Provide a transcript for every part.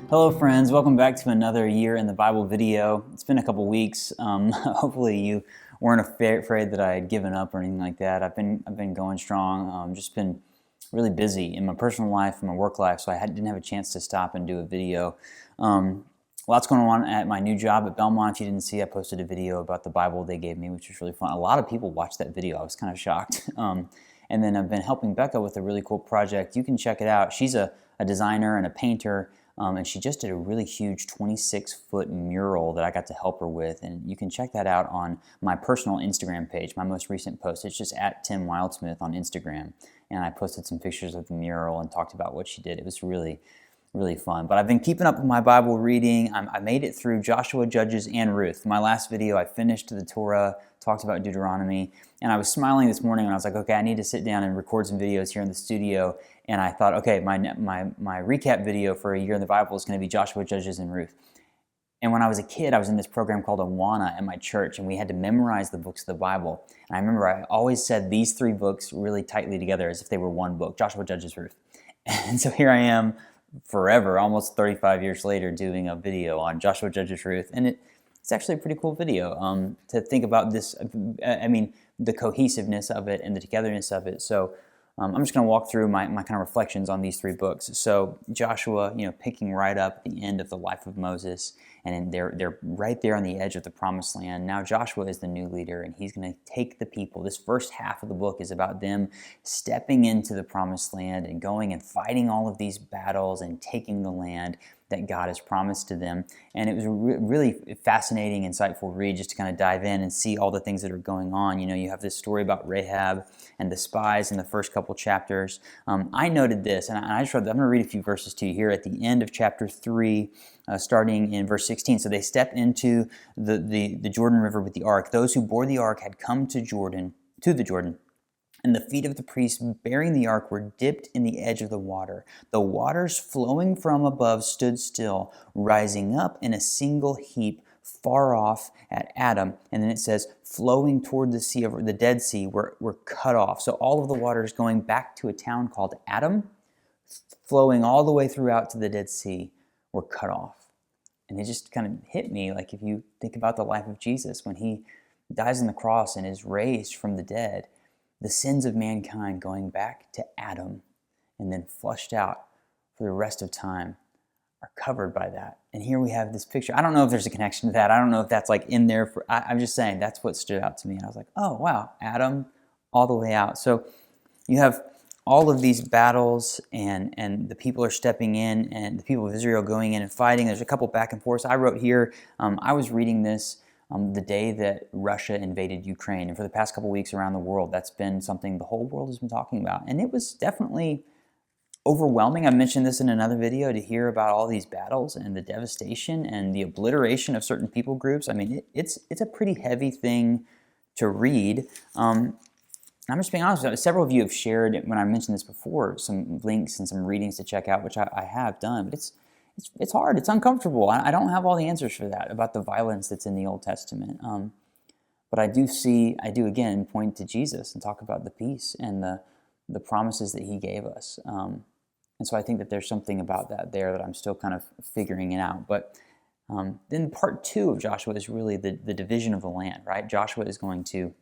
Hello friends, welcome back to another Year in the Bible video. It's been a couple weeks. Hopefully you weren't afraid that I had given up or anything like that. I've been going strong. Just been really busy in my personal life and my work life, so didn't have a chance to stop and do a video. Lots going on at my new job at Belmont. If you didn't see, I posted a video about the Bible they gave me, which was really fun. A lot of people watched that video. I was kind of shocked. And then I've been helping Becca with a really cool project. You can check it out. She's a designer and a painter. And she just did a really huge 26-foot mural that I got to help her with. And you can check that out on my personal Instagram page, my most recent post. It's just at Tim Wildsmith on Instagram. And I posted some pictures of the mural and talked about what she did. It was really, really fun. But I've been keeping up with my Bible reading. I made it through Joshua, Judges, and Ruth. My last video, I finished the Torah, talked about Deuteronomy. And I was smiling this morning when I was like, okay, I need to sit down and record some videos here in the studio. And I thought, okay, my recap video for a year in the Bible is going to be Joshua, Judges, and Ruth. And when I was a kid, I was in this program called Awana at my church, and we had to memorize the books of the Bible. And I remember I always said these three books really tightly together as if they were one book, Joshua, Judges, Ruth. And so here I am forever, almost 35 years later, doing a video on Joshua, Judges, Ruth. And it's actually a pretty cool video to think about this, the cohesiveness of it and the togetherness of it. So I'm just going to walk through my kind of reflections on these three books. So Joshua, picking right up at the end of the life of Moses, and they're right there on the edge of the promised land. Now Joshua is the new leader, and he's going to take the people. This first half of the book is about them stepping into the promised land and going and fighting all of these battles and taking the land that God has promised to them. And it was a really fascinating, insightful read just to kind of dive in and see all the things that are going on. You have this story about Rahab and the spies in the first couple chapters. I noted this, and I'm going to read a few verses to you here at the end of chapter 3, starting in verse 16. So they step into the Jordan River with the ark. Those who bore the ark had come to the Jordan, and the feet of the priests bearing the ark were dipped in the edge of the water. The waters flowing from above stood still, rising up in a single heap far off at Adam. And then it says, flowing toward the sea, the Dead Sea, were cut off. So all of the waters going back to a town called Adam, flowing all the way throughout to the Dead Sea, were cut off. And it just kind of hit me, like if you think about the life of Jesus, when he dies on the cross and is raised from the dead, the sins of mankind going back to Adam and then flushed out for the rest of time are covered by that. And here we have this picture. I don't know if there's a connection to that. I don't know if that's like in there. I'm just saying that's what stood out to me. And I was like, oh, wow, Adam all the way out. So you have all of these battles and the people are stepping in and the people of Israel going in and fighting. There's a couple back and forth. I wrote here, I was reading this the day that Russia invaded Ukraine. And for the past couple weeks around the world, that's been something the whole world has been talking about. And it was definitely overwhelming. I mentioned this in another video, to hear about all these battles and the devastation and the obliteration of certain people groups. I mean, it's a pretty heavy thing to read. I'm just being honest. Several of you have shared, when I mentioned this before, some links and some readings to check out, which I have done. But it's hard. It's uncomfortable. I don't have all the answers for that, about the violence that's in the Old Testament. But I do again point to Jesus and talk about the peace and the promises that he gave us. And so I think that there's something about that there that I'm still kind of figuring it out. But then part 2 of Joshua is really the division of the land, right? Joshua is going to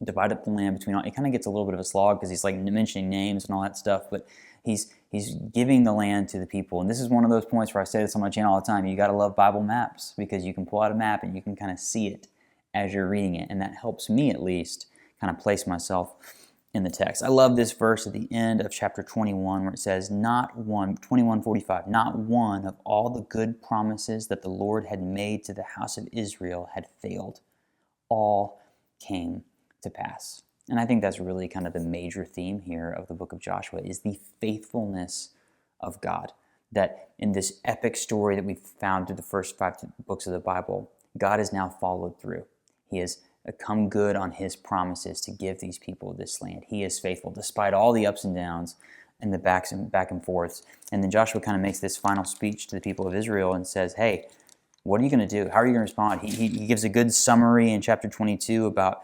divide up the land between all. It kind of gets a little bit of a slog because he's like mentioning names and all that stuff, but he's giving the land to the people. And this is one of those points where I say this on my channel all the time. You got to love Bible maps, because you can pull out a map and you can kind of see it as you're reading it. And that helps me at least kind of place myself in the text. I love this verse at the end of chapter 21 where it says, 21:45, not one of all the good promises that the Lord had made to the house of Israel had failed. All came to pass. And I think that's really kind of the major theme here of the book of Joshua, is the faithfulness of God. That in this epic story that we've found through the first 5 books of the Bible, God has now followed through. He has come good on his promises to give these people this land. He is faithful despite all the ups and downs and the back and forths. And then Joshua kind of makes this final speech to the people of Israel and says, hey, what are you going to do? How are you going to respond? He gives a good summary in chapter 22 about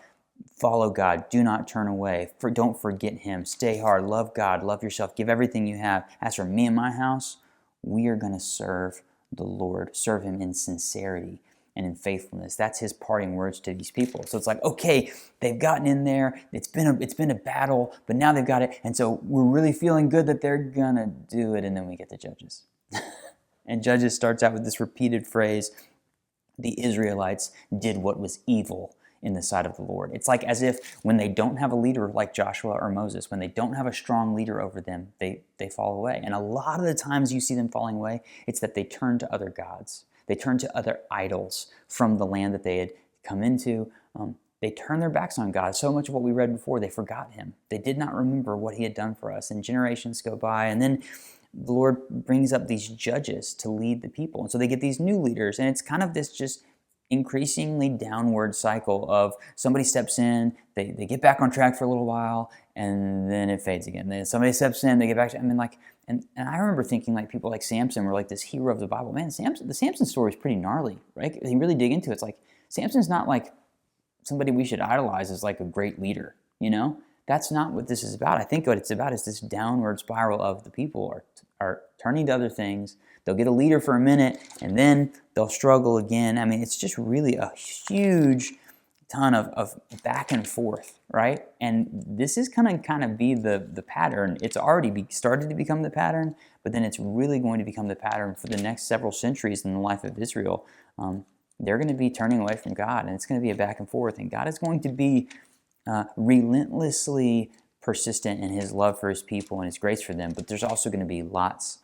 follow God, do not turn away, don't forget him, stay hard, love God, love yourself, give everything you have. As for me and my house, we are going to serve the Lord, serve him in sincerity and in faithfulness. That's his parting words to these people. So it's like, okay, they've gotten in there. It's been a battle, but now they've got it. And so we're really feeling good that they're going to do it. And then we get to Judges. And Judges starts out with this repeated phrase, the Israelites did what was evil in the sight of the Lord. It's like as if when they don't have a leader like Joshua or Moses, when they don't have a strong leader over them, they fall away. And a lot of the times you see them falling away, it's that they turn to other gods. They turn to other idols from the land that they had come into. They turn their backs on God. So much of what we read before, they forgot him. They did not remember what he had done for us. And generations go by, and then the Lord brings up these judges to lead the people. And so they get these new leaders, and it's kind of this just increasingly downward cycle of somebody steps in, they get back on track for a little while, and then it fades again. Then somebody steps in, they get back to, and I remember thinking like people like Samson were like this hero of the Bible. Man, the Samson story is pretty gnarly, right? If you really dig into it, it's like Samson's not like somebody we should idolize as like a great leader, you know? That's not what this is about. I think what it's about is this downward spiral of the people are turning to other things. They'll get a leader for a minute, and then they'll struggle again. I mean, it's just really a huge ton of back and forth, right? And this is going to kind of be the pattern. It's already started to become the pattern, but then it's really going to become the pattern for the next several centuries in the life of Israel. They're going to be turning away from God, and it's going to be a back and forth. And God is going to be relentlessly persistent in his love for his people and his grace for them, but there's also going to be lots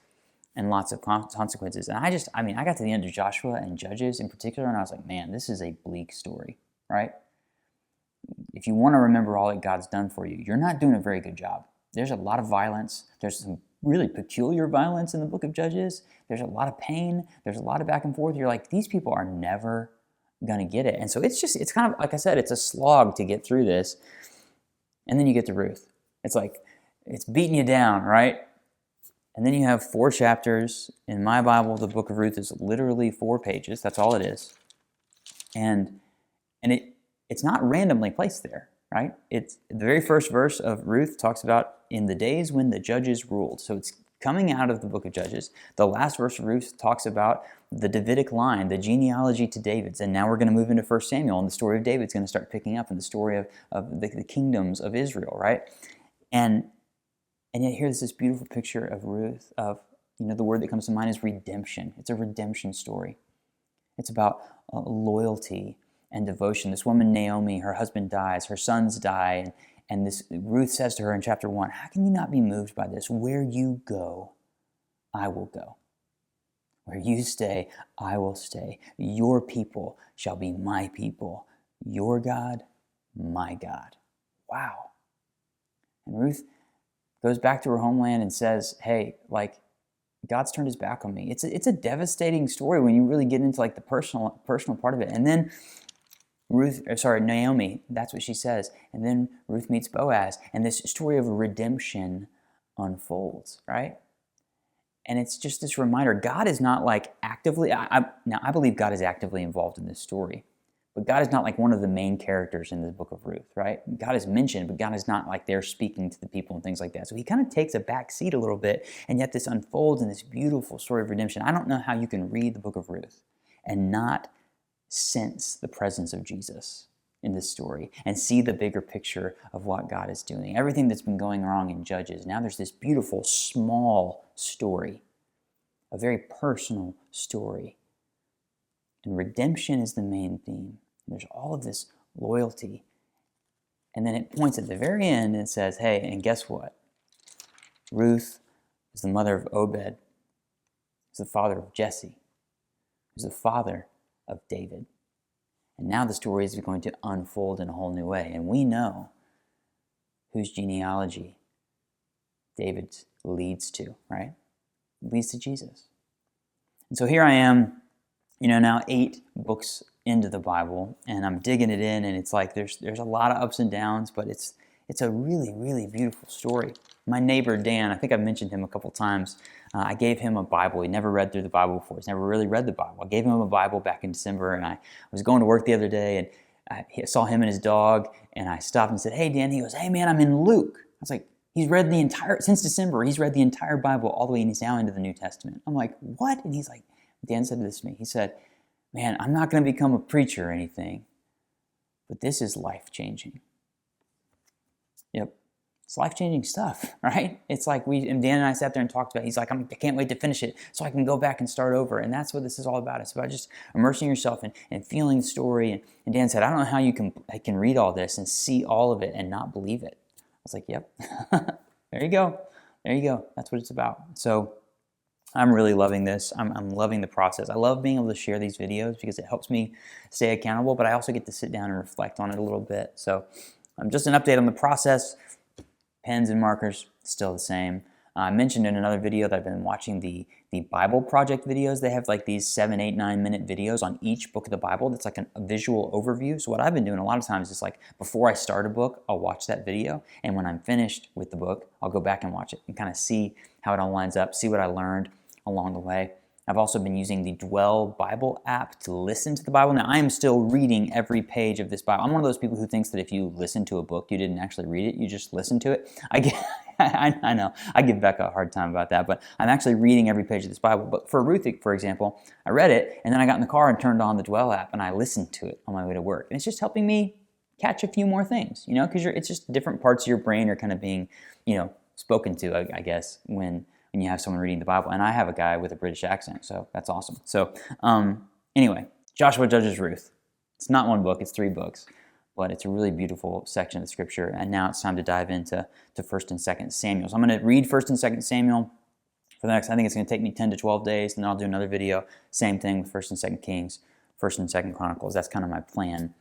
and lots of consequences. And I got to the end of Joshua and Judges in particular, and I was like, man, this is a bleak story, right? If you want to remember all that God's done for you, you're not doing a very good job. There's a lot of violence. There's some really peculiar violence in the book of Judges. There's a lot of pain. There's a lot of back and forth. You're like, these people are never going to get it. And so it's kind of, like I said, it's a slog to get through this. And then you get to Ruth. It's like, it's beating you down, right? And then you have 4 chapters. In my Bible, the book of Ruth is literally 4 pages. That's all it is. And it's not randomly placed there, right? It's the very first verse of Ruth talks about in the days when the judges ruled. So it's coming out of the book of Judges. The last verse of Ruth talks about the Davidic line, the genealogy to David's. And now we're going to move into 1 Samuel, and the story of David's going to start picking up in the story of the kingdoms of Israel, right? And yet here's this beautiful picture of Ruth, of, the word that comes to mind is redemption. It's a redemption story. It's about loyalty and devotion. This woman, Naomi, her husband dies, her sons die, and this Ruth says to her in chapter 1, how can you not be moved by this? Where you go, I will go. Where you stay, I will stay. Your people shall be my people. Your God, my God. Wow. And Ruth goes back to her homeland and says, hey, like, God's turned his back on me. It's a devastating story when you really get into like the personal part of it. And then Naomi, that's what she says. And then Ruth meets Boaz, and this story of redemption unfolds, right? And it's just this reminder, God is not like actively, now I believe God is actively involved in this story, but God is not like one of the main characters in the book of Ruth, right? God is mentioned, but God is not like there speaking to the people and things like that. So he kind of takes a back seat a little bit, and yet this unfolds in this beautiful story of redemption. I don't know how you can read the book of Ruth and not sense the presence of Jesus in this story and see the bigger picture of what God is doing. Everything that's been going wrong in Judges, now there's this beautiful, small story, a very personal story. And redemption is the main theme. There's all of this loyalty. And then it points at the very end and says, hey, and guess what? Ruth is the mother of Obed, is the father of Jesse, is the father of David. And now the story is going to unfold in a whole new way. And we know whose genealogy David leads to, right? It leads to Jesus. And so here I am, now 8 books into the Bible, and I'm digging it in, and it's like there's a lot of ups and downs, but it's a really, really beautiful story. My neighbor, Dan, I think I've mentioned him a couple times. I gave him a Bible. He never read through the Bible before. He's never really read the Bible. I gave him a Bible back in December, and I was going to work the other day, and I saw him and his dog, and I stopped and said, hey, Dan. He goes, hey, man, I'm in Luke. I was like, since December, he's read the entire Bible all the way, and he's now into the New Testament. I'm like, what? And he's like, Dan said this to me. He said, man, I'm not going to become a preacher or anything, but this is life-changing. Yep. It's life-changing stuff, right? It's like Dan and I sat there and talked about it. He's like, I can't wait to finish it so I can go back and start over. And that's what this is all about. It's about just immersing yourself and feeling the story. And Dan said, I don't know how you can read all this and see all of it and not believe it. I was like, yep. There you go. There you go. That's what it's about. So I'm really loving this. I'm loving the process. I love being able to share these videos because it helps me stay accountable, but I also get to sit down and reflect on it a little bit. So just an update on the process. Pens and markers, still the same. I mentioned in another video that I've been watching the Bible Project videos. They have like these 7, 8, 9-minute videos on each book of the Bible. That's like a visual overview. So what I've been doing a lot of times is like before I start a book, I'll watch that video. And when I'm finished with the book, I'll go back and watch it and kind of see how it all lines up, see what I learned along the way. I've also been using the Dwell Bible app to listen to the Bible. Now, I am still reading every page of this Bible. I'm one of those people who thinks that if you listen to a book, you didn't actually read it, you just listened to it. I know, I give Becca a hard time about that, but I'm actually reading every page of this Bible. But for Ruth, for example, I read it, and then I got in the car and turned on the Dwell app, and I listened to it on my way to work. And it's just helping me catch a few more things, because it's just different parts of your brain are kind of being, spoken to, I guess, when you have someone reading the Bible. And I have a guy with a British accent, so that's awesome. So anyway, Joshua, Judges, Ruth. It's not one book, it's 3 books, but it's a really beautiful section of the scripture. And now it's time to dive into 1st and 2nd Samuel. So I'm going to read 1st and 2nd Samuel for the next, I think it's going to take me 10 to 12 days, and then I'll do another video. Same thing with 1st and 2nd Kings, 1st and 2nd Chronicles. That's kind of my plan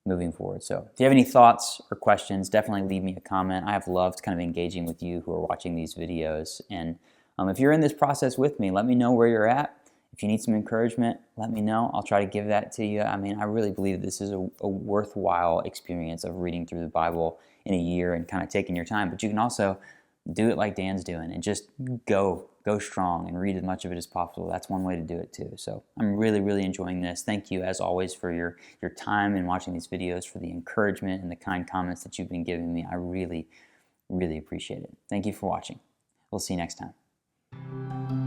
moving forward. So if you have any thoughts or questions, definitely leave me a comment. I have loved kind of engaging with you who are watching these videos. And if you're in this process with me, let me know where you're at. If you need some encouragement, let me know. I'll try to give that to you. I mean, I really believe this is a worthwhile experience of reading through the Bible in a year and kind of taking your time. But you can also do it like Dan's doing and just go strong and read as much of it as possible. That's one way to do it too. So I'm really, really enjoying this. Thank you, as always, for your time in watching these videos, for the encouragement and the kind comments that you've been giving me. I really, really appreciate it. Thank you for watching. We'll see you next time.